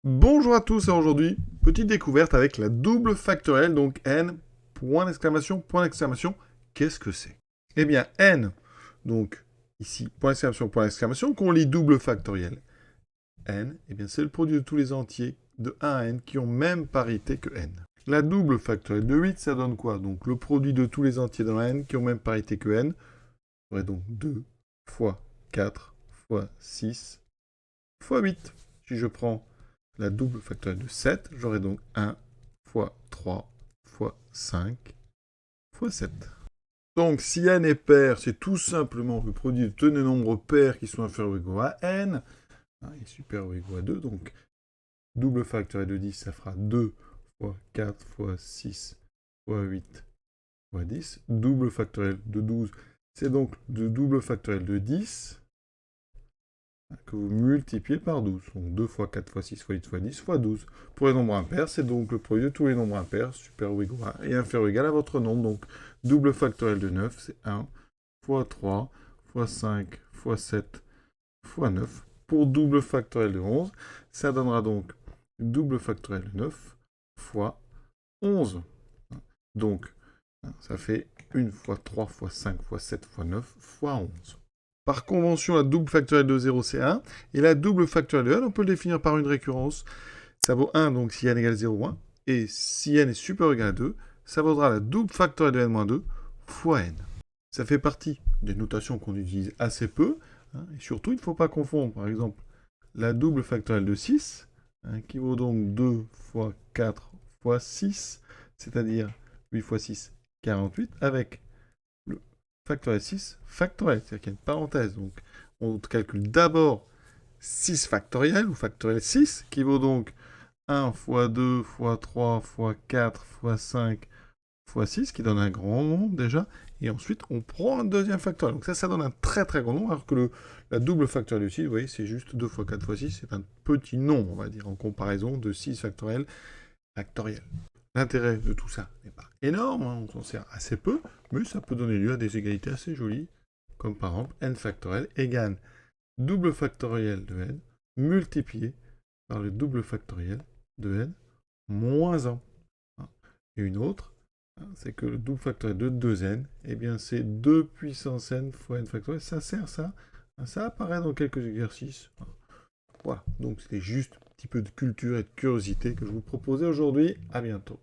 Bonjour à tous, et aujourd'hui, petite découverte avec la double factorielle, donc n, point d'exclamation, point d'exclamation. Qu'est-ce que c'est? Eh bien, n, donc ici, point d'exclamation, qu'on lit double factoriel. N, eh bien, c'est le produit de tous les entiers de 1 à n qui ont même parité que n. La double factorielle de 8, ça donne quoi? Donc, le produit de tous les entiers dans n qui ont même parité que n, serait donc 2 fois 4 fois 6 fois 8. Si je prends la double factorielle de 7, j'aurai donc 1 fois 3 fois 5 fois 7. Donc, si n est pair, c'est tout simplement le produit de tous les nombres pairs qui sont inférieurs ou égaux à n, et supérieur ou égaux à 2, donc double factorielle de 10, ça fera 2 fois 4 fois 6 fois 8 fois 10. Double factorielle de 12, c'est donc le double factorielle de 10, que vous multipliez par 12. Donc 2 fois 4 fois 6 fois 8 fois 10 fois 12. Pour les nombres impairs, c'est donc le produit de tous les nombres impairs, supérieur ou égal à et inférieur ou égal à votre nombre. Donc double factoriel de 9, c'est 1 fois 3 fois 5 fois 7 fois 9. Pour double factoriel de 11, ça donnera donc double factoriel de 9 fois 11. Donc, ça fait 1 fois 3 fois 5 fois 7 fois 9 fois 11. Par convention, la double factorielle de 0, c'est 1. Et la double factorielle de n, on peut le définir par une récurrence. Ça vaut 1, donc si n égale 0, 1. Et si n est supérieur ou égal à 2, ça vaudra la double factorielle de n-2 fois n. Ça fait partie des notations qu'on utilise assez peu. Et surtout, il ne faut pas confondre, par exemple, la double factorielle de 6, qui vaut donc 2 fois 4 fois 6, c'est-à-dire 8 fois 6, 48, avec le factoriel 6 factoriel, c'est-à-dire qu'il y a une parenthèse. Donc, on calcule d'abord 6 factoriel, ou factoriel 6, qui vaut donc 1 fois 2 fois 3 fois 4 fois 5 fois 6, qui donne un grand nombre déjà, et ensuite on prend un deuxième factoriel. Donc ça donne un très très grand nombre, alors que la double factorielle de 6, vous voyez, c'est juste 2 fois 4 fois 6, c'est un petit nombre, on va dire, en comparaison de 6 factoriel factoriel. L'intérêt de tout ça n'est pas énorme, on s'en sert assez peu, mais ça peut donner lieu à des égalités assez jolies, comme par exemple n factoriel égale double factoriel de n multiplié par le double factoriel de n moins 1. Et une autre, c'est que le double factoriel de 2n, eh bien c'est 2 puissance n fois n factoriel. Ça sert ça. Ça apparaît dans quelques exercices. Voilà, donc c'était juste un petit peu de culture et de curiosité que je vous proposais aujourd'hui. À bientôt.